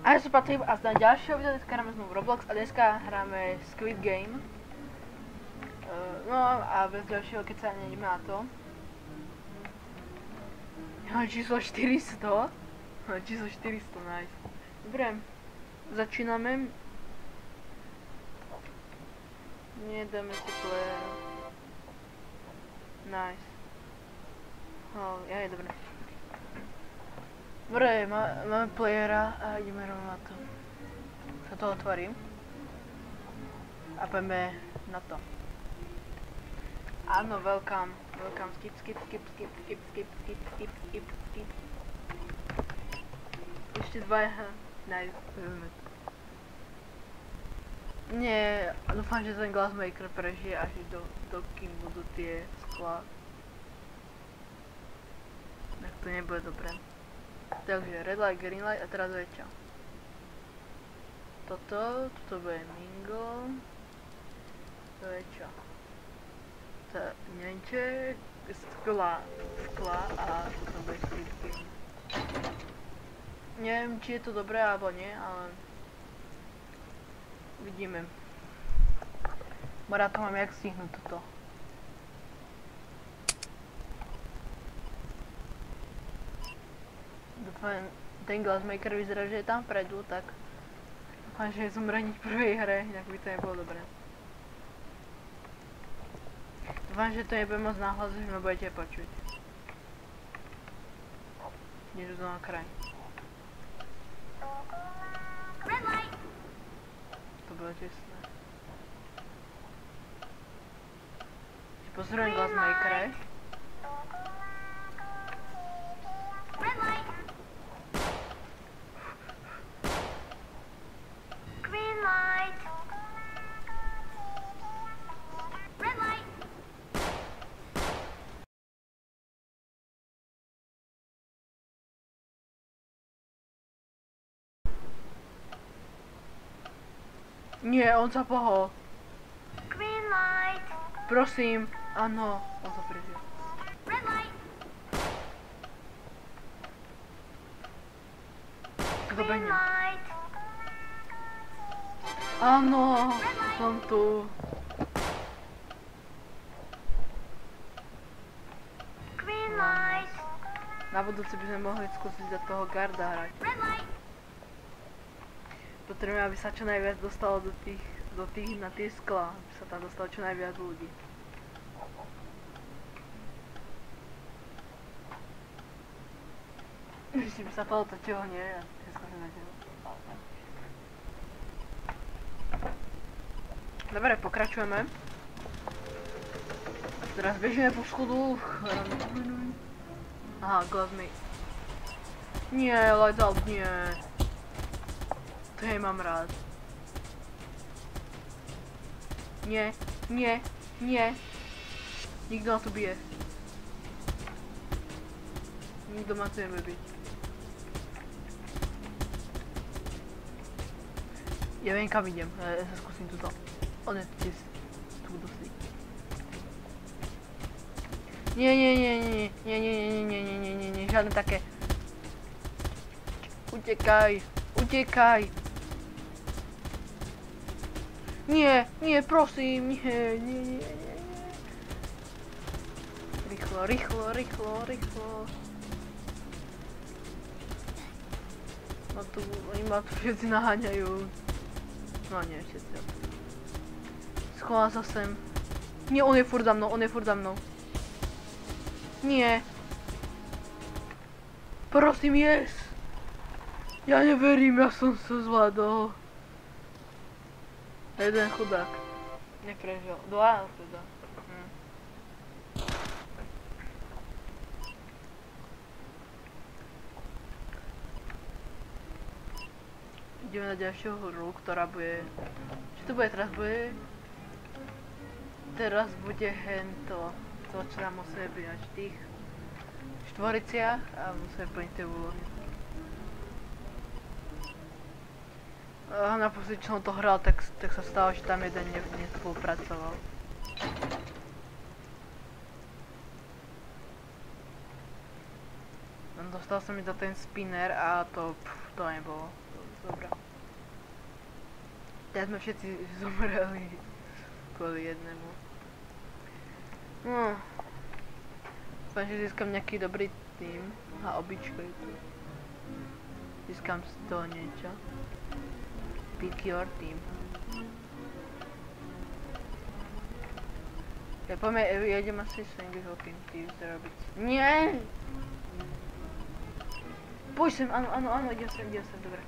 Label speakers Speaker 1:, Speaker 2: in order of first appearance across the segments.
Speaker 1: A ja som Patrik a na ďalšieho videa dneska hráme znovu Roblox a dneska hráme Squid Game. No a bez ďalšieho, keď sa nejdeme na to. Číslo 400. Číslo 400, nice. Dobre, začíname. Nedáme si player. Nice. Je dobré. Dobre, máme playera a ideme rovno na to. Sa to otvorím. A poďme na to. Áno, welcome. Welcome. Skip. Ešte dvaja. Nice. Nie, dúfam, že ten Glassmaker prežije až do kým budú tie skla. Tak to nebude dobré. Takže red light, green light a teraz väčšia. Toto bude mingo. To je čo? To neviem čo je skla a toto bude Squid Game. Neviem či je to dobré alebo nie, ale vidíme. Morá to mám jak stihnúť toto. Dúfam, ten Glassmaker vyzerá, že je tam vpredu, tak dúfam, že zomre hneď v prvej hre, inak by to nebolo dobré. Dúfam, že to nebude moc náhlas, že ma budete počuť. Ideš tu na kraj. To bylo těsné. Pozorujem Glassmakere.
Speaker 2: Green light. Red light.
Speaker 1: Nie, on sa pohol.
Speaker 2: Green light.
Speaker 1: Prosím. Áno, on sa prežil.
Speaker 2: Red light.
Speaker 1: Kto
Speaker 2: Green
Speaker 1: behne?
Speaker 2: light.
Speaker 1: Áno, som tu.
Speaker 2: Green light.
Speaker 1: Na budúce by sme mohli skúsiť za toho garda hrať.
Speaker 2: Red light.
Speaker 1: Potrebujem, aby sa čo najviac dostalo na tie skla, aby sa tam dostalo čo najviac ľudí. Ešte by sa to otočilo, nie? Ja si skôrim na teba. Dobre, pokračujeme. Teraz bežíme po schodu. Aha, Glassmaker. Nie, lights out, nie. To nemám rád. Nie. Nikto ma tu bije. Nikto ma tu nevie byť. Ja viem kam idem, ja sa skúsim tuto. On je tu dosť. Nie, žiadne také. Utekaj. Nie, prosím, nie. Rýchlo. Oni ma tu všetci naháňajú. No nie, všetci. Schovám sa sem. Nie, on je furt za mnou. Nie. Prosím, yes. Ja neverím, ja som sa zvládol. Jeden chudák. Neprežil. Dva teda. Ideme na ďalšiu hru, ktorá bude... Čo to bude teraz? Teraz bude hento. To, čo nám musíme byť v tých štvoriciach a musíme plniť tie úlohy. Naposledy, čo som to hral, tak sa stalo, že tam jeden nespolupracoval. Dostal som mi za ten spinner a to nebolo dobré. Teraz sme všetci zomreli kvôli jednému. No. Dúfam, že získam nejaký dobrý tým. A običko je tu. Získam z toho niečo. Pick your team. Ja poďme, ja idem asi swingy hoping team zarobiť. Nie! Poď sem, áno, idem sem, dobre.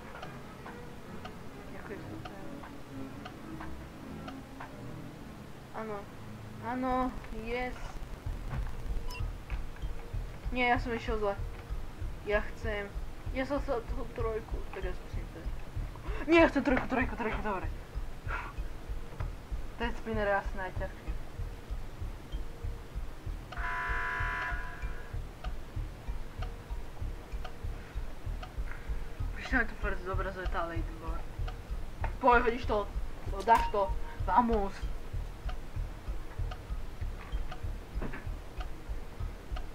Speaker 1: Ďakujem super. Áno, yes. Nie, ja som išiel zle. Ja som chcel tú trojku, tak ja skúsim to. Nie, ja chcem trojku, dobre. Ten spinner je asi najťažší. Prišli mi tu furt zobrazuje tá lady bola. Poď, hodíš to, dáš to, vamos.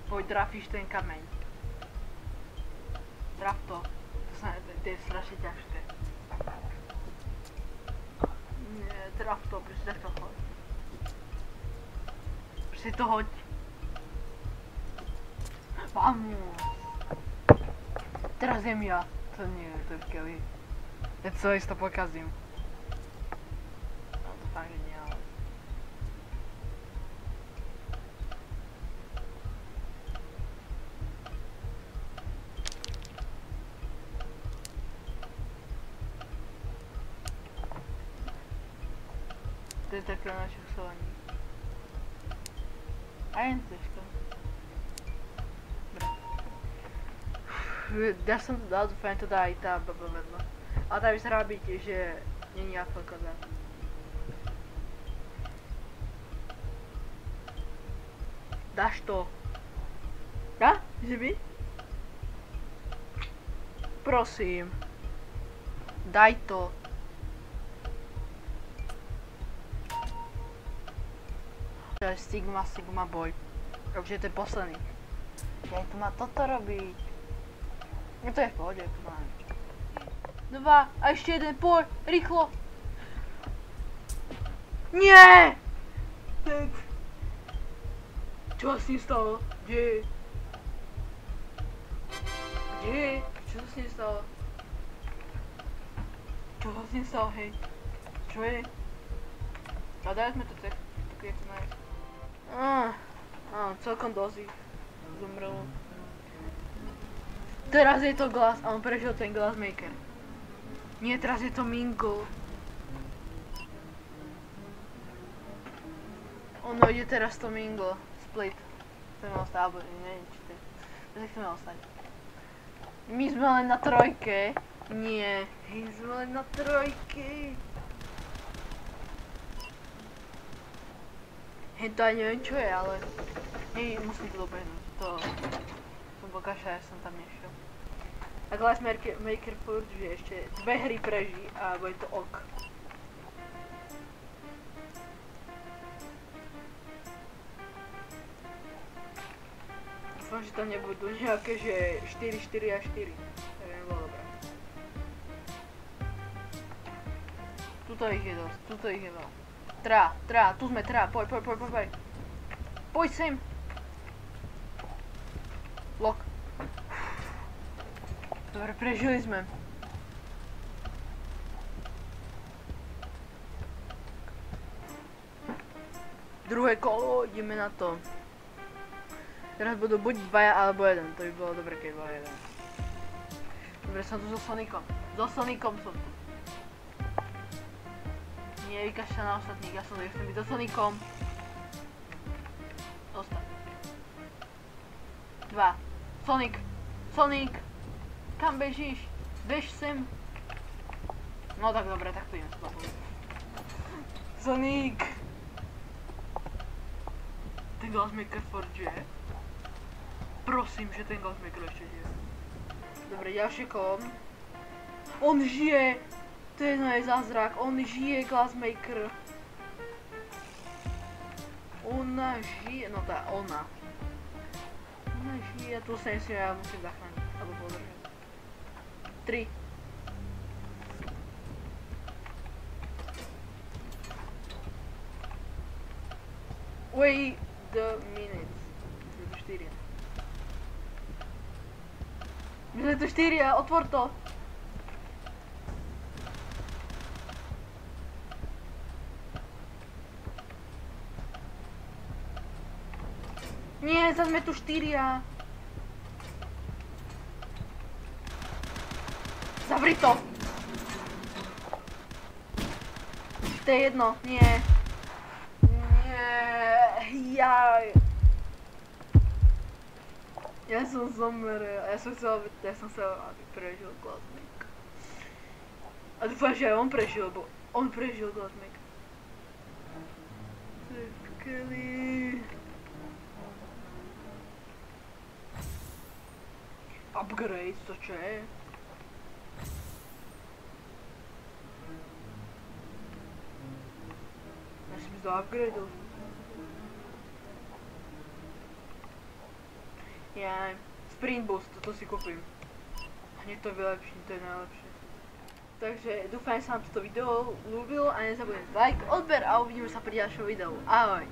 Speaker 1: Poď, trafíš ten kameň. Traf to. To je strašne ťažké. Nie, traf to, proste to hoď. Proste to hoď. Vamos. Teraz jem ja. To nie, to je v keli. Ja celé to pokazím. No to fakt nie, ale... To je také naše hlasovanie. A jen težko. Ja som to dal, dúfam, to dá aj tá baba vedľa. Ale tá vyzerá byť, že není AFK. Dáš to. Ja? Že by? Prosím. Daj to. To je Sigma boj. Takže to je posledný. Ja to má toto robiť. No to je v pohode, mám. 2 a ešte jeden, poď, rýchlo. Nie! Tak. Čo sa s ním stalo? Kde? Čo sa s ním stalo? Hej? Čo je? A dali sme to tak, je to nájsť. Celkom dosť zomrelo. Teraz je to Glass a on prežil ten Glassmaker. Nie, teraz je to Mingo. Ono ide teraz to Mingo. Split. Chceme ostať, alebo neviem či to je. Takže chceme ostať. My sme len na trojke. Nie, my sme len na trojke. Hej, to aj neviem čo je, ale... Hej, musím to dobehnúť. To... Som pokašľa, ja som tam nešiel. A Glassmaker furt, že ešte 2 hry preží a bude to ok. Dúfam, že tam nebudú nejaké, že 4, 4 a 4. Tak nebolo dobré. Tuto ich je dosť, veľa. Tu sme, poď. Poď sem. Blok. Dobre, prežili sme. Druhé kolo, ideme na to. Teraz budú buď 2 alebo 1, to by bolo dobre, keď bolo 1. Dobre, som tu so Sonicom. Som tu. Nie, vykaž sa na ostatných, ja chcem byť so Sonicom. Zostaň. 2. Sonic! Kam bežíš? Bež sem! No tak dobre, tak to idem s tebou. Sonic! Ten Glassmaker furt žije? Prosím, že ten Glassmaker ešte žije. Dobre, ďalšie kolo. On žije! To je zázrak, on žije, Glassmaker. Ona žije, no tá ona. Ona žije, tu sa myslím, ja musím zachrániť, alebo podržať. 3. Wait the minutes. Je tu 4. Je tu 4, otvor to. Nie, zase sme tu 4. Zavri to. To je jedno, nie. Nie, jaj. Ja som zomrel, ja som chcel, aby prežil Glazmek. A dúfam, že aj on prežil, bo on prežil Glazmek. To je skvelý. Upgrade, to čo je? Ja som to upgradeol. Ja, Sprint Boost, toto si kúpim. Hneď to vylepším, to je najlepšie. Takže dúfam, že sa vám toto video ľúbilo a nezabudnite like, odber a uvidíme sa pri ďalšom videu. Ahoj!